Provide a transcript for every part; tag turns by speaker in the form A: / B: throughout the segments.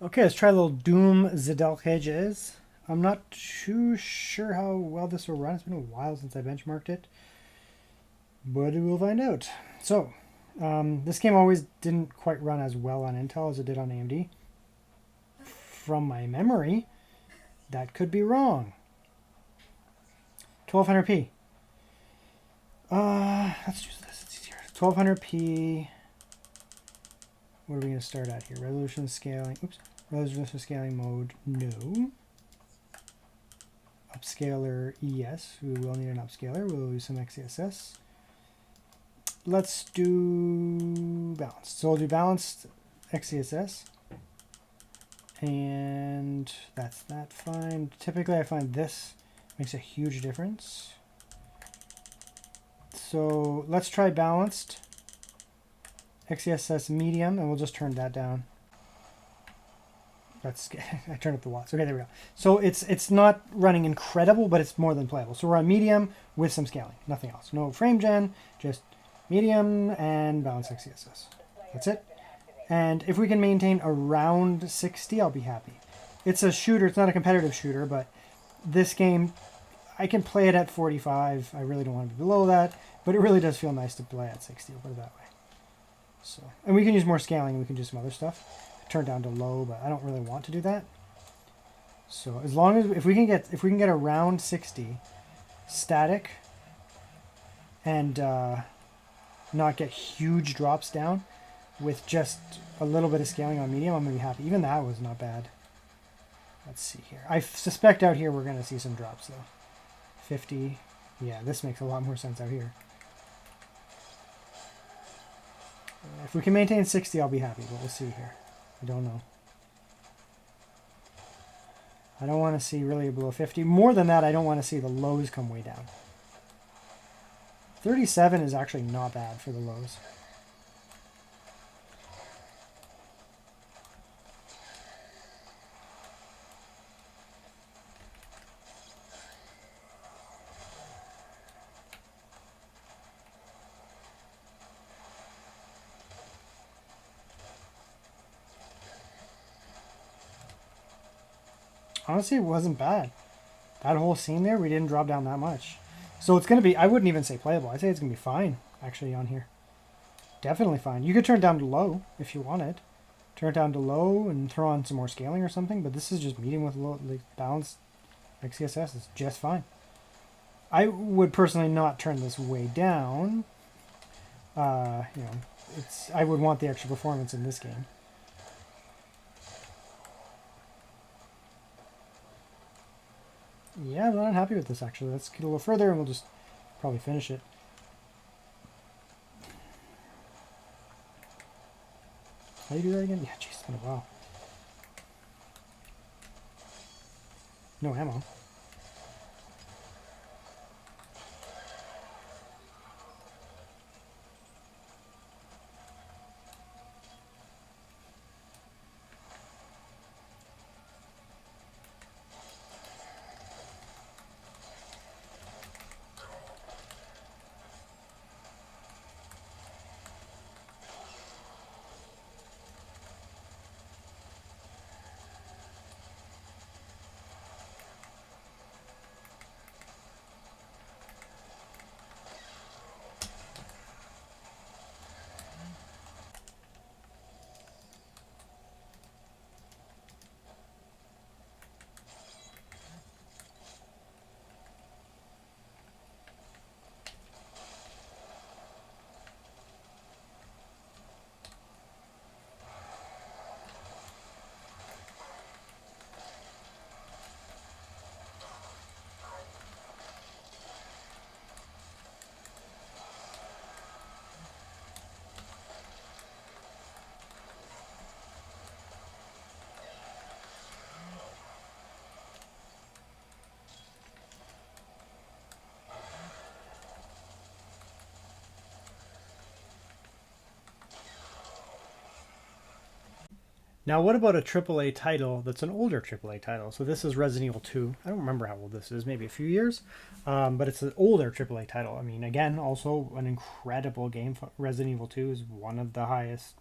A: Okay, let's try a little Doom Zedelkages. I'm not too sure how well this will run. It's been a while since I benchmarked it, but we'll find out. So, this game always didn't quite run as well on Intel as it did on AMD. From my memory, that could be wrong. 1200p. Let's use this. It's easier. 1200p. What are we going to start at here? Resolution scaling. Oops. Resolution scaling mode. No. Upscaler. Yes. We will need an upscaler. We'll use some XeSS. Let's do balanced. So we'll do balanced XeSS. And that's that fine. Typically I find this makes a huge difference. So let's try balanced XeSS medium, and we'll just turn that down. That's I turned up the watts. Okay, there we go. So it's not running incredible, but it's more than playable. So we're on medium with some scaling, nothing else. No frame gen, just medium and balanced XeSS. That's it. And if we can maintain around 60, I'll be happy. It's a shooter. It's not a competitive shooter, but this game, I can play it at 45. I really don't want to be below that, but it really does feel nice to play at 60. I'll put it that way. So, and we can use more scaling. We can do some other stuff. Turn down to low, but I don't really want to do that. So as long as if we can get around 60 static and not get huge drops down with just a little bit of scaling on medium, I'm gonna be happy. Even that was not bad. Let's see here. I suspect out here we're gonna see some drops though. 50. Yeah, this makes a lot more sense out here. If we can maintain 60, I'll be happy, but we'll see here. I don't know. I don't want to see really below 50. More than that, I don't want to see the lows come way down. 37 is actually not bad for the lows. Honestly, it wasn't bad. That whole scene there, we didn't drop down that much. So it's going to be, I wouldn't even say playable. I'd say it's going to be fine, actually, on here. Definitely fine. You could turn it down to low if you wanted. Turn it down to low and throw on some more scaling or something, but this is just medium with low, like, balanced XeSS. It's just fine. I would personally not turn this way down. You know, I would want the extra performance in this game. Yeah, I'm not happy with this actually. Let's get a little further and we'll just probably finish it. How do you do that again? Yeah, jeez, it's been a while. No ammo. Now, what about a AAA title that's an older AAA title? So this is Resident Evil 2. I don't remember how old this is, maybe a few years, but it's an older AAA title. I mean, again, also an incredible game. Resident Evil 2 is one of the highest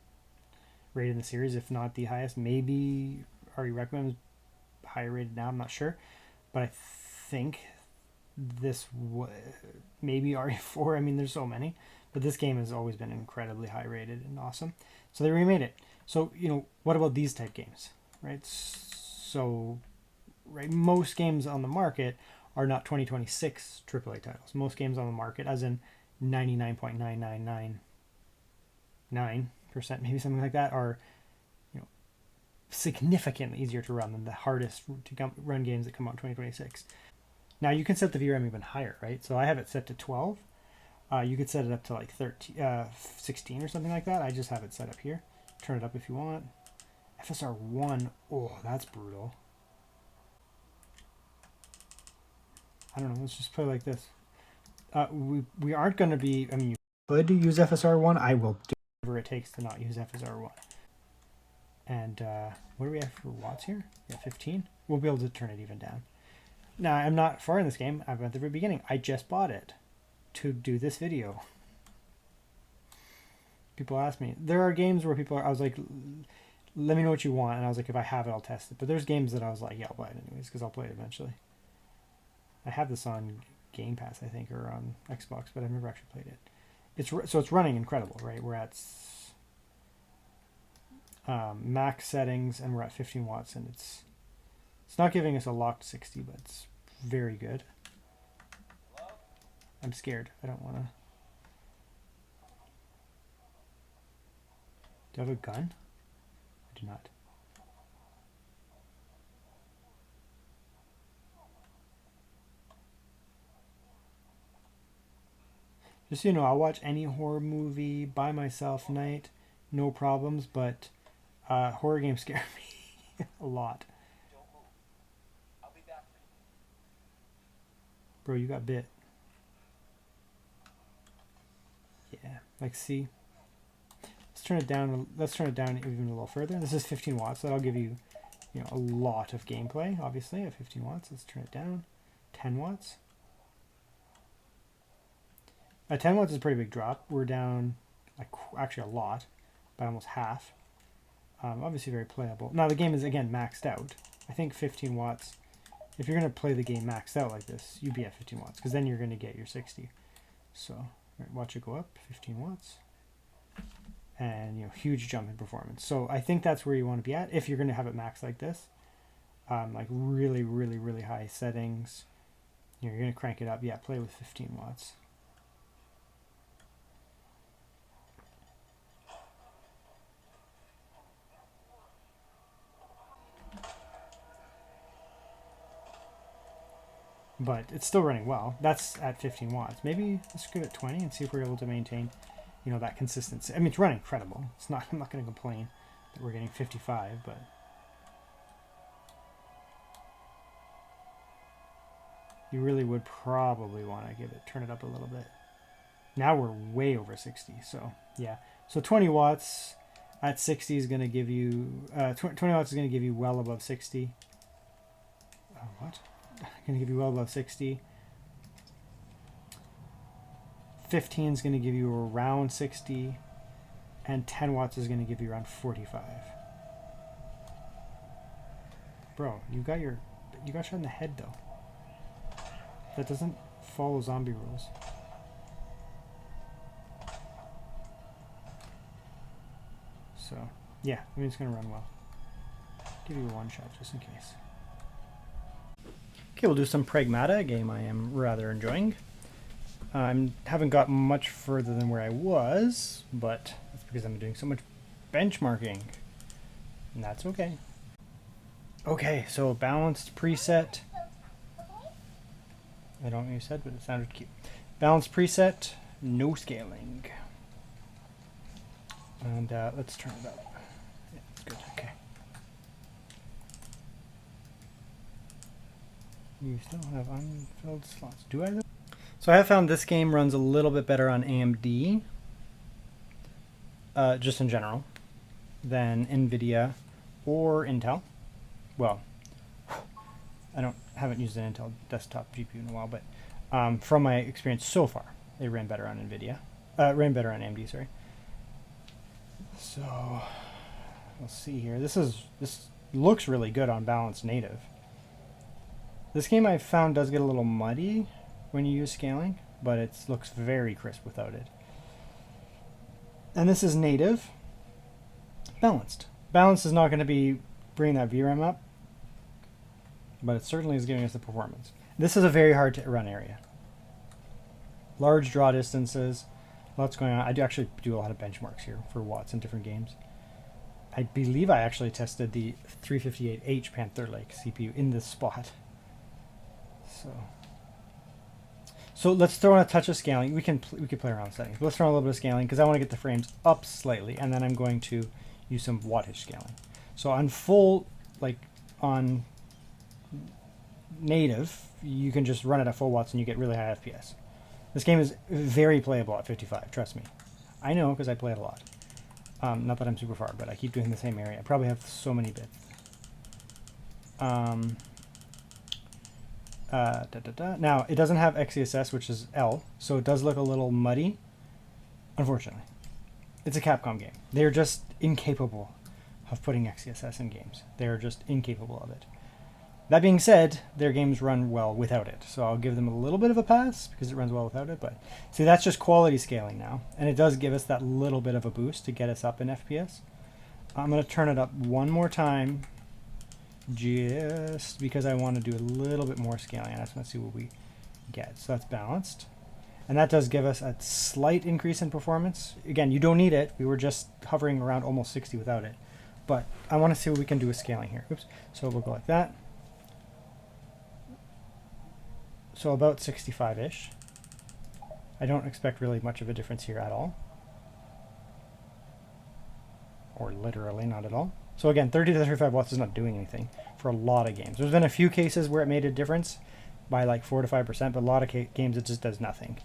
A: rated in the series, if not the highest. Maybe RE Requiem is higher rated now, I'm not sure. But I think this maybe RE4. I mean, there's so many. But this game has always been incredibly high rated and awesome. So they remade it. So, you know, what about these type games, right? So, right, most games on the market are not 2026 AAA titles. Most games on the market, as in 99.9999%, maybe something like that, are, you know, significantly easier to run than the hardest to run games that come out in 2026. Now you can set the VRAM even higher, right? So I have it set to 12. You could set it up to like 16 or something like that. I just have it set up here. Turn it up if you want. FSR 1, oh, that's brutal. I don't know, let's just play like this. We aren't going to be, I mean, you could use FSR 1. I will do whatever it takes to not use FSR 1. And what do we have for watts here? Yeah, 15. We'll be able to turn it even down. Now, I'm not far in this game. I'm at the very beginning. I just bought it to do this video. People ask me. There are games where people are, I was like, let me know what you want. And I was like, if I have it, I'll test it. But there's games that I was like, yeah, I'll buy it anyways, because I'll play it eventually. I have this on Game Pass, I think, or on Xbox, but I've never actually played it. So it's running incredible, right? We're at max settings, and we're at 15 watts, and it's not giving us a locked 60, but it's very good. I'm scared. I don't want to. Do I have a gun? I do not. Just so you know, I'll watch any horror movie by myself night, no problems, but horror games scare me a lot. Bro, you got bit. Yeah, like see. Let's turn it down. Let's turn it down even a little further. This is 15 watts. That'll give you, you know, a lot of gameplay. Obviously, at 15 watts. Let's turn it down. 10 watts. At 10 watts is a pretty big drop. We're down, like, actually a lot, by almost half. Obviously very playable. Now the game is again maxed out. I think 15 watts. If you're going to play the game maxed out like this, you'd be at 15 watts, because then you're going to get your 60. So right, watch it go up, 15 watts. And, you know, huge jump in performance. So I think that's where you want to be at if you're going to have it maxed like this. Like really, really, really high settings. You're going to crank it up. Yeah, play with 15 watts. But it's still running well. That's at 15 watts. Maybe let's give it 20 and see if we're able to maintain, you know, that consistency. I mean, it's running incredible. It's not. I'm not going to complain that we're getting 55, but you really would probably want to turn it up a little bit. Now we're way over 60. So yeah. So 20 watts at 60 is going to give you 20 watts is going to give you well above 60. What? Going to give you well above 60. 15 is going to give you around 60, and 10 watts is going to give you around 45. Bro, you got shot in the head though. That doesn't follow zombie rules. So yeah, I mean it's going to run well. Give you one shot just in case. Okay, we'll do some Pragmata, a game I am rather enjoying. I haven't got much further than where I was, but that's because I'm doing so much benchmarking, and that's okay. Okay, so balanced preset. I don't know what you said, but it sounded cute. Balanced preset, no scaling. And let's turn it up. Yeah, that's good, okay. You still have unfilled slots. Do I? So I have found this game runs a little bit better on AMD, just in general, than NVIDIA or Intel. Well, I haven't used an Intel desktop GPU in a while, but from my experience so far, it ran better on NVIDIA. Ran better on AMD, sorry. So We'll see here. This looks really good on balanced native. This game I found does get a little muddy when you use scaling, but it looks very crisp without it. And this is native. Balanced. Balanced is not going to be bringing that VRAM up, but it certainly is giving us the performance. This is a very hard to run area. Large draw distances, lots going on. I do actually do a lot of benchmarks here for watts in different games. I believe I actually tested the 358H Panther Lake CPU in this spot. So let's throw in a touch of scaling. We can play around with settings. But let's throw in a little bit of scaling because I want to get the frames up slightly, and then I'm going to use some wattage scaling. So on full, like on native, you can just run it at full watts and you get really high FPS. This game is very playable at 55, trust me. I know because I play it a lot. Not that I'm super far, but I keep doing the same area. I probably have so many bits. Now, it doesn't have XeSS, which is L, so it does look a little muddy, unfortunately. It's a Capcom game. They're just incapable of putting XeSS in games. They're just incapable of it. That being said, their games run well without it, so I'll give them a little bit of a pass because it runs well without it, but see, that's just quality scaling now, and it does give us that little bit of a boost to get us up in FPS. I'm going to turn it up one more time just because I want to do a little bit more scaling. I just want to see what we get. So that's balanced, and that does give us a slight increase in performance. Again, you don't need it. We were just hovering around almost 60 without it, but I want to see what we can do with scaling here. Oops. So we'll go like that. So about 65-ish. I don't expect really much of a difference here at all. Or literally not at all. So again, 30 to 35 watts is not doing anything for a lot of games. There's been a few cases where it made a difference by like 4 to 5%, but a lot of games it just does nothing.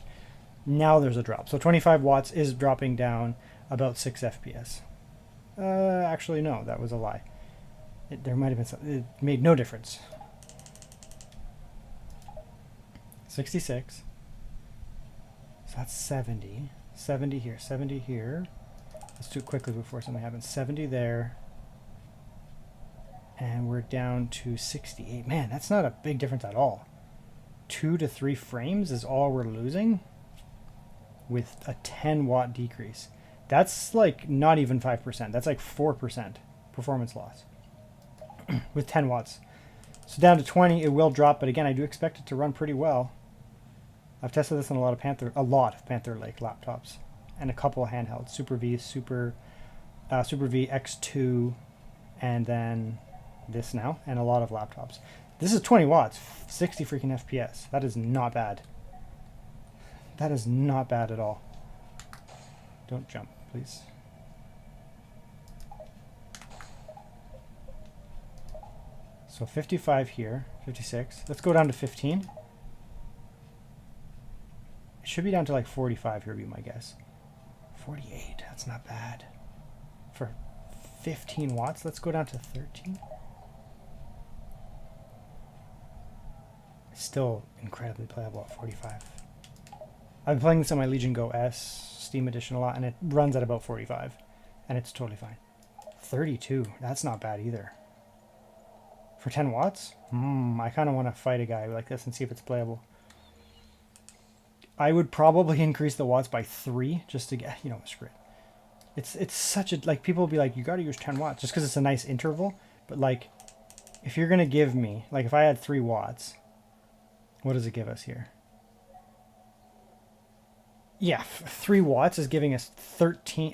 A: Now there's a drop. So 25 watts is dropping down about 6 FPS. Actually, no, that was a lie. There might have been something. It made no difference. 66. So that's 70. 70 here. 70 here. Let's do it quickly before something happens. 70 there. And we're down to 68. Man, that's not a big difference at all. 2 to 3 frames is all we're losing with a 10 watt decrease. That's like not even 5%. That's like 4% performance loss with 10 watts. So down to 20, it will drop, but again, I do expect it to run pretty well. I've tested this on a lot of Panther Lake laptops and a couple of handhelds, Super V, Super V X2, and then this now, and a lot of laptops. This is 20 watts, 60 freaking FPS. That is not bad. That is not bad at all. Don't jump, please. So 55 here, 56. Let's go down to 15. It should be down to like 45 here, would be my guess. 48, that's not bad. For 15 watts, let's go down to 13. Still incredibly playable at 45. I've been playing this on my Legion Go S Steam Edition a lot, and it runs at about 45, and it's totally fine. 32, that's not bad either. For 10 watts? I kind of want to fight a guy like this and see if it's playable. I would probably increase the watts by 3 just to get, screw it. It's such a, like, people will be like, you got to use 10 watts just because it's a nice interval. But, like, if you're going to give me, like, if I had 3 watts, what does it give us here? Yeah, 3 watts is giving us 13,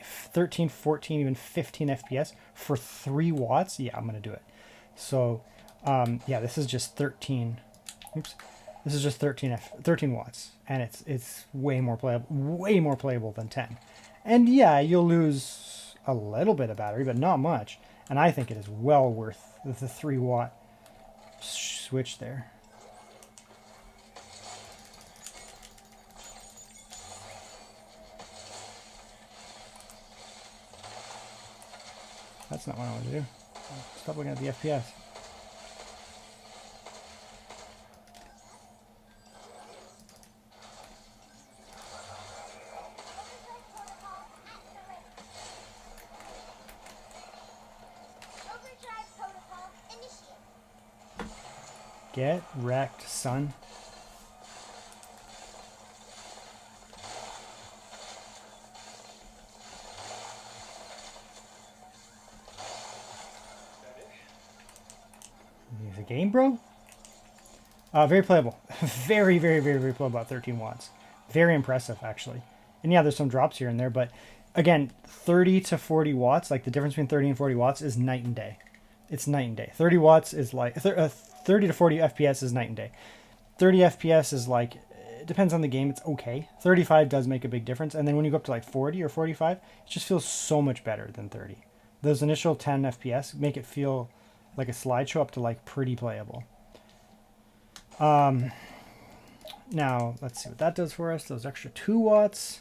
A: 14, even 15 FPS for 3 watts. Yeah, I'm going to do it. So, yeah, this is just 13. Oops. This is just 13 watts, and it's way more playable than 10. And yeah, you'll lose a little bit of battery, but not much. And I think it is well worth the 3 watt switch there. That's not what I want to do. Stop looking at the FPS. Get wrecked, son. Is a game, bro? Very playable. Very playable, about 13 watts. Very impressive, actually. And yeah, there's some drops here and there, but again, 30 to 40 watts, like the difference between 30 and 40 watts is night and day. It's night and day. 30 watts is like, 30 to 40 FPS is night and day. 30 FPS is like, it depends on the game, it's okay. 35 does make a big difference, and then when you go up to like 40 or 45, it just feels so much better than 30. Those initial 10 FPS make it feel like a slideshow up to like pretty playable. Now, let's see what that does for us. Those extra 2 watts.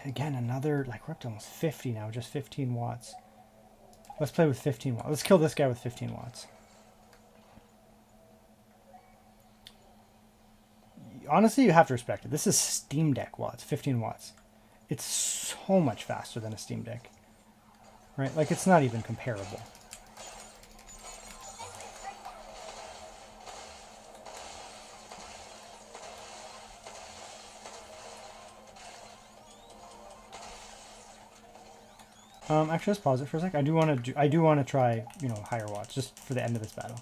A: Again, another, like we're up to almost 50 now, just 15 watts. Let's play with 15 watts. Let's kill this guy with 15 watts. Honestly, you have to respect it. This is Steam Deck watts, 15 watts. It's so much faster than a Steam Deck. Right? Like, it's not even comparable. Actually, let's pause it for a sec. I do want to try, you know, higher watts just for the end of this battle.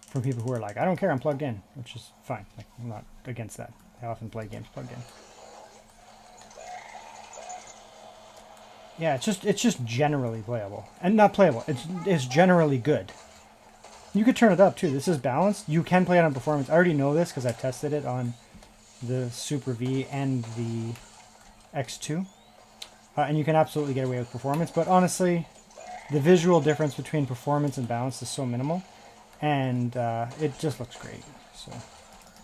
A: For people who are like, I don't care, I'm plugged in, which is fine. Like, I'm not against that. I often play games plugged in. Yeah, it's just generally playable, and not playable. It's generally good. You could turn it up too. This is balanced. You can play it on performance. I already know this because I've tested it on the Super V and the X2. And you can absolutely get away with performance, but honestly, the visual difference between performance and balance is so minimal, and it just looks great. So,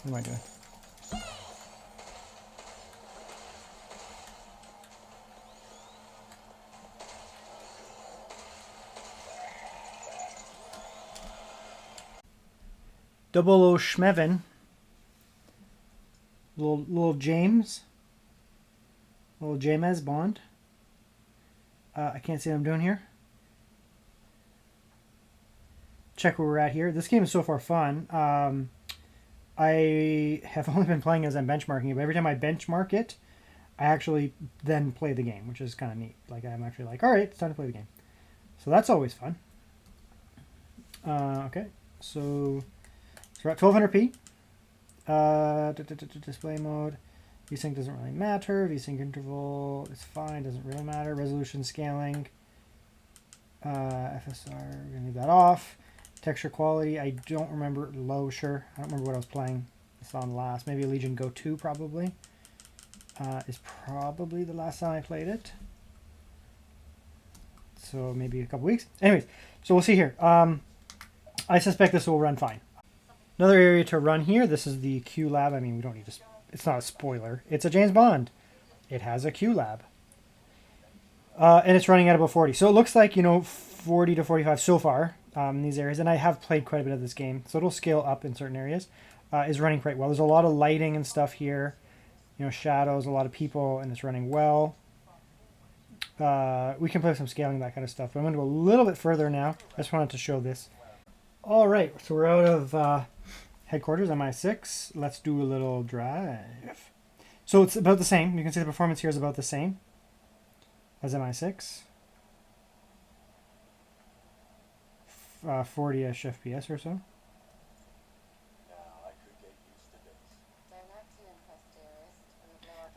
A: what am I doing? Double O Schmevin. Little James. Little James Bond. I can't see what I'm doing here. Check where we're at here. This game is so far fun. I have only been playing as I'm benchmarking it, but every time I benchmark it, I actually then play the game, which is kind of neat. Like, I'm actually like, all right, it's time to play the game. So that's always fun. Okay, so we're at 1200p. Display mode. VSync doesn't really matter. VSync interval is fine. Doesn't really matter. Resolution scaling. FSR, we're going to leave that off. Texture quality, I don't remember. Low, sure. I don't remember what I was playing. I saw on the last. Maybe Legion Go 2, probably. Is probably the last time I played it. So maybe a couple weeks. Anyways, so we'll see here. I suspect this will run fine. Another area to run here. This is the Q lab. I mean, we don't need to... It's not a spoiler. It's a James Bond. It has a Q lab. And it's running at about 40. So it looks like, you know, 40 to 45 so far in these areas. And I have played quite a bit of this game. So it'll scale up in certain areas. Is running quite well. There's a lot of lighting and stuff here. You know, shadows, a lot of people, and it's running well. We can play with some scaling, that kind of stuff. But I'm going to go a little bit further now. I just wanted to show this. All right. So we're out of... headquarters, MI6. Let's do a little drive. So it's about the same. You can see the performance here is about the same as MI6. 40-ish FPS or so.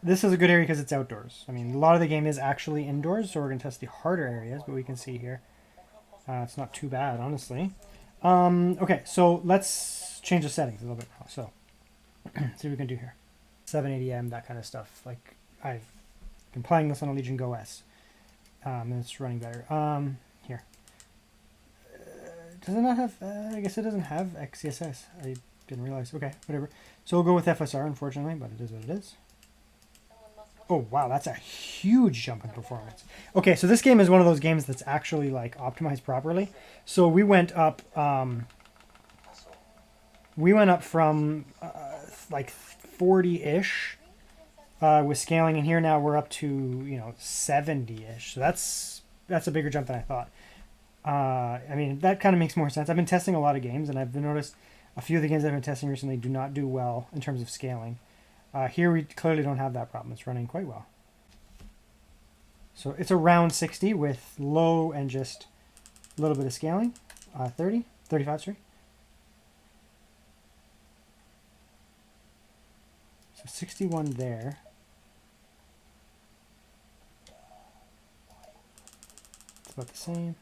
A: This is a good area because it's outdoors. I mean, a lot of the game is actually indoors, so we're going to test the harder areas, but we can see here. It's not too bad, honestly. Okay, so let's change the settings a little bit now. So, see what we can do here. 780M, that kind of stuff. Like, I've been playing this on a Legion Go S. And it's running better. Here. Does it not have... I guess it doesn't have XCSS. I didn't realize. Okay, whatever. So we'll go with FSR, unfortunately, but it is what it is. Oh, wow, that's a huge jump in performance. Okay, so this game is one of those games that's actually, like, optimized properly. So we went up... from like 40-ish with scaling, and here now we're up to, you know, 70-ish. So that's a bigger jump than I thought. I mean, that kind of makes more sense. I've been testing a lot of games, and I've noticed a few of the games I've been testing recently do not do well in terms of scaling. Here we clearly don't have that problem. It's running quite well. So it's around 60 with low and just a little bit of scaling. 30, 35, sorry. So 61 there. It's about the same.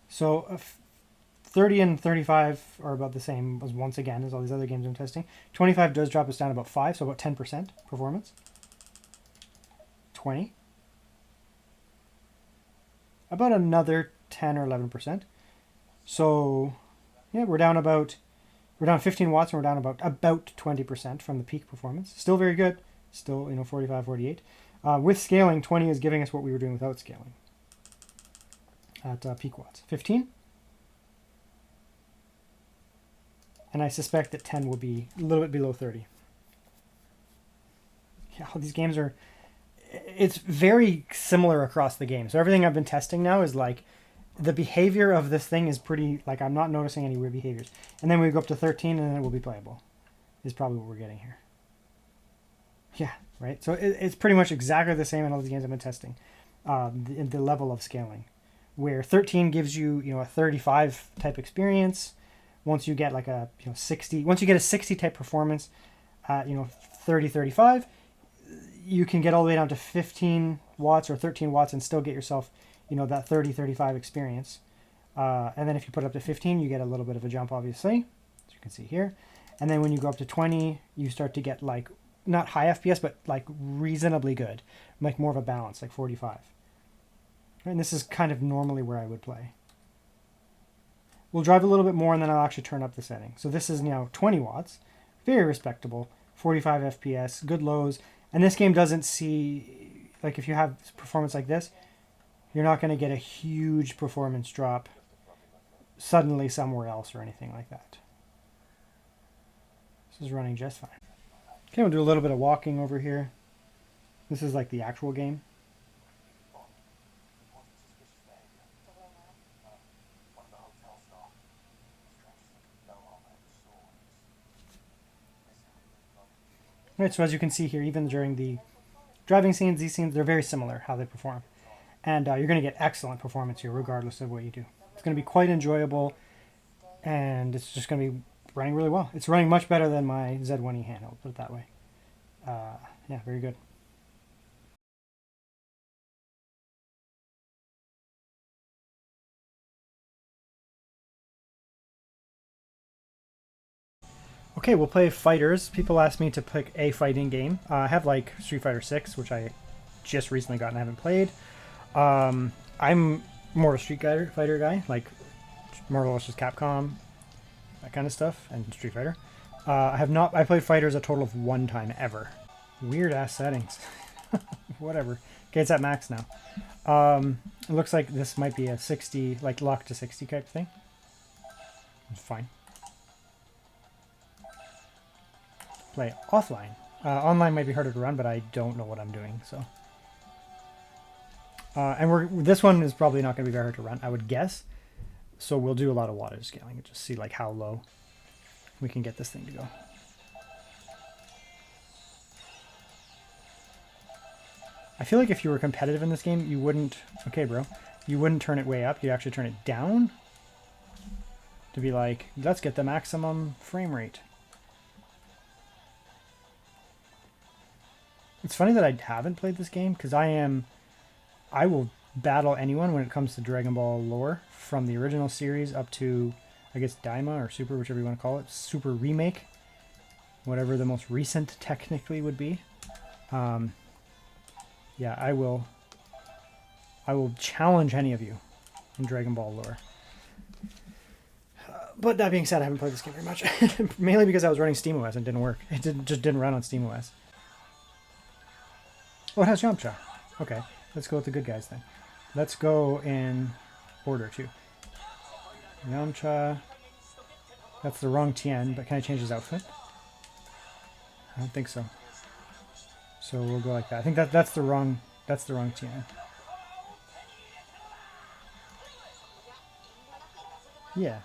A: So 30 and 35 are about the same as once again as all these other games I'm testing. 25 does drop us down about 5, so about 10% performance. 20. About another 10 or 11%. So yeah, we're down 15 watts and we're down about 20% from the peak performance. Still very good. Still, 45, 48. With scaling, 20 is giving us what we were doing without scaling at peak watts. 15. And I suspect that 10 will be a little bit below 30. Yeah, all these games are... It's very similar across the game. So everything I've been testing now is like... The behavior of this thing is pretty... Like, I'm not noticing any weird behaviors. And then we go up to 13 and then it will be playable. Is probably what we're getting here. Yeah, right? So it's pretty much exactly the same in all the games I've been testing. The level of scaling. Where 13 gives you, a 35 type experience. Once you get like a 60, once you get a 60 type performance at 30, 35, you can get all the way down to 15 watts or 13 watts and still get yourself that 30, 35 experience. And then if you put it up to 15, you get a little bit of a jump, obviously, as you can see here. And then when you go up to 20, you start to get like not high FPS, but like reasonably good, like more of a balance, like 45. And this is kind of normally where I would play. We'll drive a little bit more and then I'll actually turn up the setting. So this is now 20 watts, very respectable, 45 FPS, good lows. And this game doesn't see, like if you have performance like this, you're not going to get a huge performance drop suddenly somewhere else or anything like that. This is running just fine. Okay, we'll do a little bit of walking over here. This is like the actual game. Right, so as you can see here, even during the driving scenes, these scenes, they're very similar how they perform. And you're going to get excellent performance here regardless of what you do. It's going to be quite enjoyable and it's just going to be running really well. It's running much better than my Z1E handheld, put it that way. Yeah, very good. Okay, we'll play fighters. People ask me to pick a fighting game. I have like Street Fighter 6, which I just recently got and haven't played. I'm more a Street Fighter guy, like Marvel vs. Capcom, that kind of stuff, and Street Fighter. I played fighters a total of 1 time ever. Weird ass settings. Whatever. Okay, it's at max now. It looks like this might be a 60, like lock to 60 type thing. It's fine. Play offline. Online might be harder to run, but I don't know what I'm doing, so. And this one is probably not going to be very hard to run, I would guess. So we'll do a lot of wattage scaling and just see like how low we can get this thing to go. I feel like if you were competitive in this game, you wouldn't... Okay, bro. You wouldn't turn it way up. You'd actually turn it down to be like, let's get the maximum frame rate. It's funny that I haven't played this game because I will battle anyone when it comes to Dragon Ball lore from the original series up to, I guess, Daima or Super, whichever you want to call it. Super Remake. Whatever the most recent technically would be. Yeah, I will challenge any of you in Dragon Ball lore. But that being said, I haven't played this game very much. Mainly because I was running SteamOS and it didn't work. It just didn't run on SteamOS. Oh, it has Yamcha. Okay, let's go with the good guys then. Let's go in order too. Yamcha. That's the wrong Tien, but can I change his outfit? I don't think so. So we'll go like that. I think that's the wrong TN. Yeah.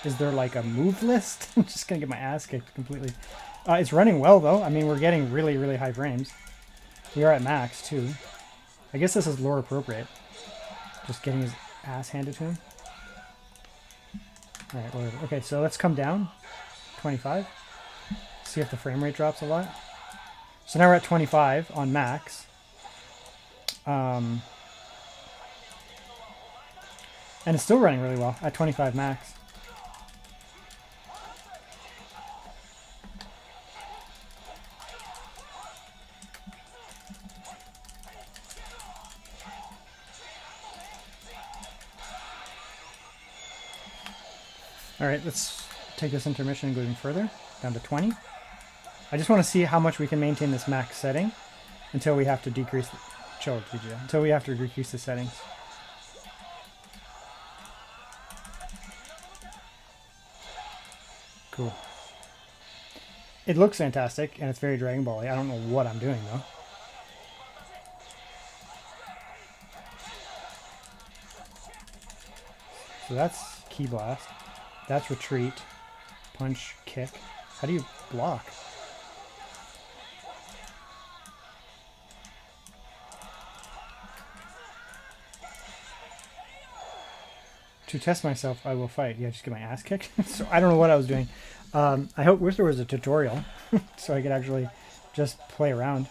A: Is there like a move list? I'm just gonna get my ass kicked completely. It's running well though. I mean, we're getting really, really high frames. We are at max too. I guess this is lore appropriate. Just getting his ass handed to him. Alright, whatever. Okay, so let's come down. 25. See if the frame rate drops a lot. So now we're at 25 on max. And it's still running really well at 25 max. Alright, let's take this intermission and go even further, down to 20. I just want to see how much we can maintain this max setting until we have to decrease until we have to decrease the settings. Cool. It looks fantastic and it's very Dragon Ball-y. I don't know what I'm doing though. So that's Ki Blast. That's retreat, punch, kick. How do you block? To test myself, I will fight. Yeah, just get my ass kicked. So I don't know what I was doing. I wish there was a tutorial so I could actually just play around.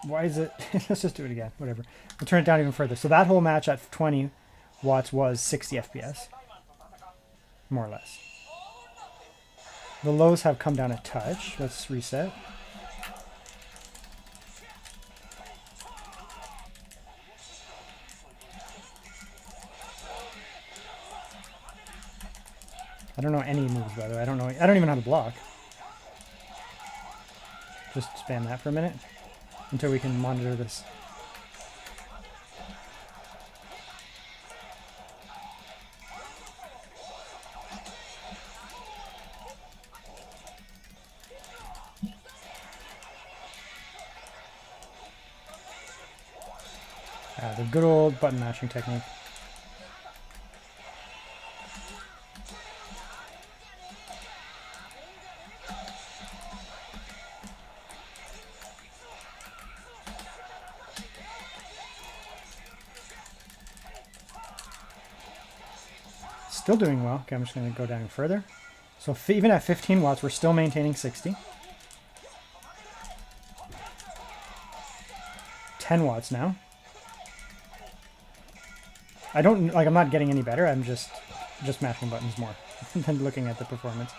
A: Why is it? Let's just do it again. Whatever. We'll turn it down even further. So that whole match at 20 watts was 60 FPS. More or less. The lows have come down a touch. Let's reset. I don't know any moves, by the way. I don't even know how to block. Just spam that for a minute until we can monitor this. The good old button mashing technique. Still doing well. Okay, I'm just going to go down further. So even at 15 watts, we're still maintaining 60. 10 watts now. I'm not getting any better. I'm just mashing buttons more than looking at the performance.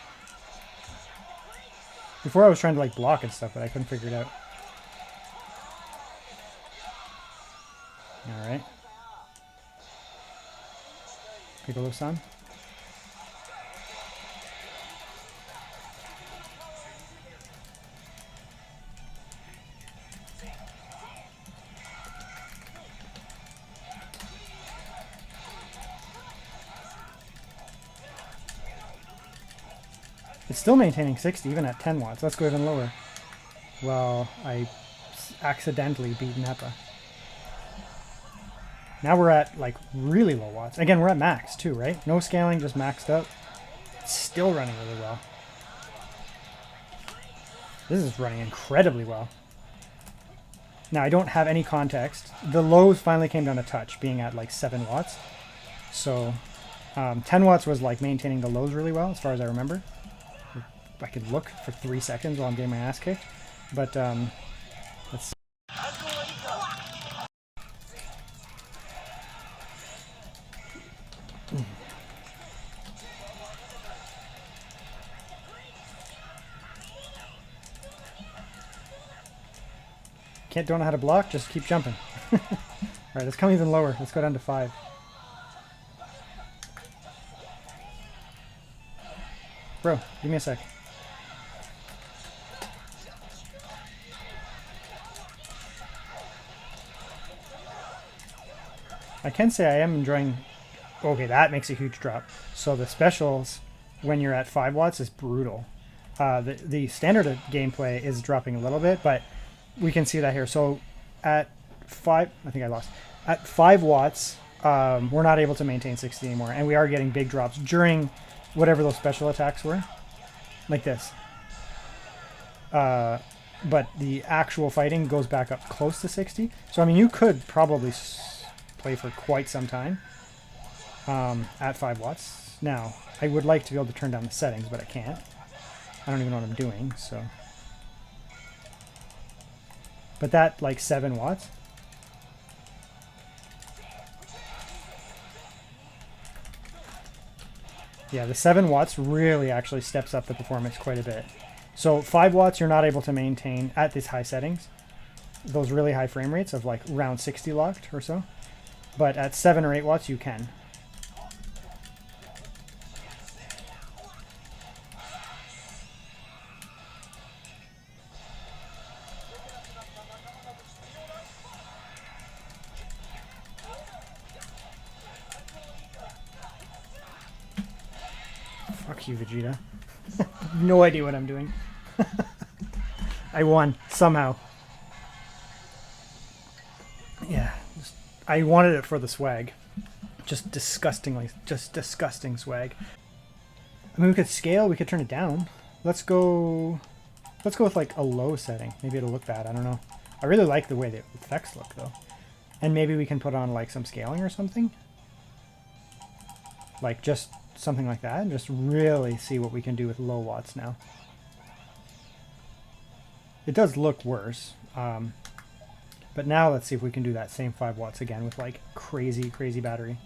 A: Before I was trying to like block and stuff, but I couldn't figure it out. All right. Piccolo-san. It's still maintaining 60 even at 10 watts. Let's go even lower. Well, I accidentally beat Nappa. Now we're at like really low watts. Again, we're at max too, right? No scaling, just maxed up. It's still running really well. This is running incredibly well. Now I don't have any context. The lows finally came down a touch, being at like 7 watts. So 10 watts was like maintaining the lows really well, as far as I remember. I could look for 3 seconds while I'm getting my ass kicked. But let's see. Don't know how to block, just keep jumping. Alright, let's come even lower. Let's go down to 5. Bro, give me a sec. I can say I am enjoying... Okay, that makes a huge drop. So the specials, when you're at 5 watts, is brutal. The standard gameplay is dropping a little bit, but we can see that here. So at 5... I think I lost. At 5 watts, we're not able to maintain 60 anymore, and we are getting big drops during whatever those special attacks were. Like this. But the actual fighting goes back up close to 60. So, I mean, you could probably play for quite some time at 5 watts. Now, I would like to be able to turn down the settings, but I can't. I don't even know what I'm doing, so. But that, like, 7 watts. Yeah, the 7 watts really actually steps up the performance quite a bit. So 5 watts you're not able to maintain at these high settings, those really high frame rates of like around 60 locked or so. But at 7 or 8 watts you can. Fuck you, Vegeta. No idea what I'm doing. I won somehow. Yeah, I wanted it for the swag. Just disgusting swag. I mean, we could scale, we could turn it down. Let's go with like a low setting. Maybe it'll look bad, I don't know. I really like the way the effects look though. And maybe we can put on like some scaling or something. Like just something like that, and just really see what we can do with low watts now. It does look worse, but now let's see if we can do that same 5 watts again with like crazy battery.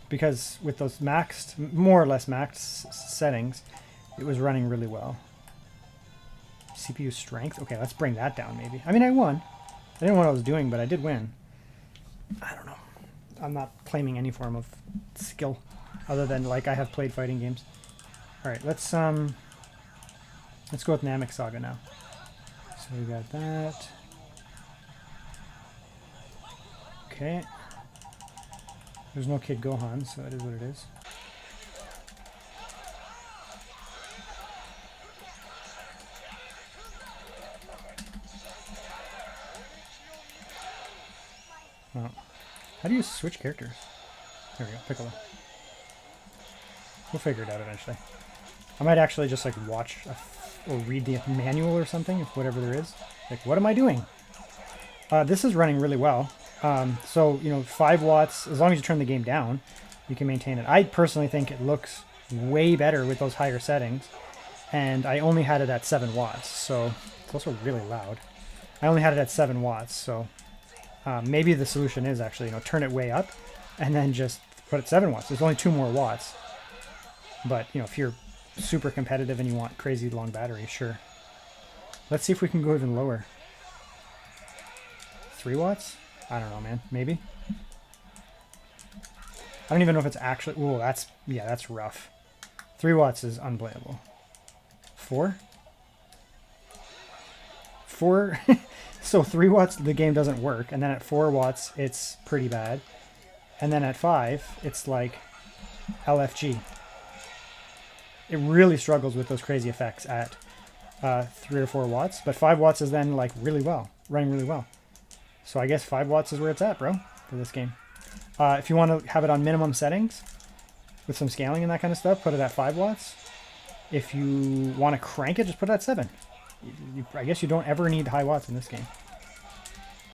A: Because with those maxed, more or less maxed settings, it was running really well. CPU strength, okay, let's bring that down maybe. I mean, I won. I didn't know what I was doing, but I did win. I don't know. I'm not claiming any form of skill other than like I have played fighting games. All right, let's go with Namek Saga now. So we got that. Okay. There's no Kid Gohan, so it is what it is. Oh. How do you switch characters? There we go, Piccolo. We'll figure it out eventually. I might actually just like watch or read the manual or something, if whatever there is. Like, what am I doing? This is running really well. So, you know, 5 watts, as long as you turn the game down, you can maintain it. I personally think it looks way better with those higher settings. And I only had it at 7 watts, so it's also really loud. I only had it at 7 watts, so maybe the solution is actually, you know, turn it way up and then just put it 7 watts. There's only 2 more watts. But, you know, if you're super competitive and you want crazy long battery, sure. Let's see if we can go even lower. 3 watts? I don't know, man. Maybe? I don't even know if it's actually... Ooh, that's... Yeah, that's rough. 3 watts is unplayable. 4? 4? So 3 watts, the game doesn't work. And then at 4 watts, it's pretty bad. And then at 5, it's like LFG. It really struggles with those crazy effects at 3 or 4 watts. But 5 watts is then like really well. Running really well. So I guess 5 watts is where it's at, bro, for this game. If you want to have it on minimum settings with some scaling and that kind of stuff, put it at 5 watts. If you want to crank it, just put it at 7. I guess you don't ever need high watts in this game.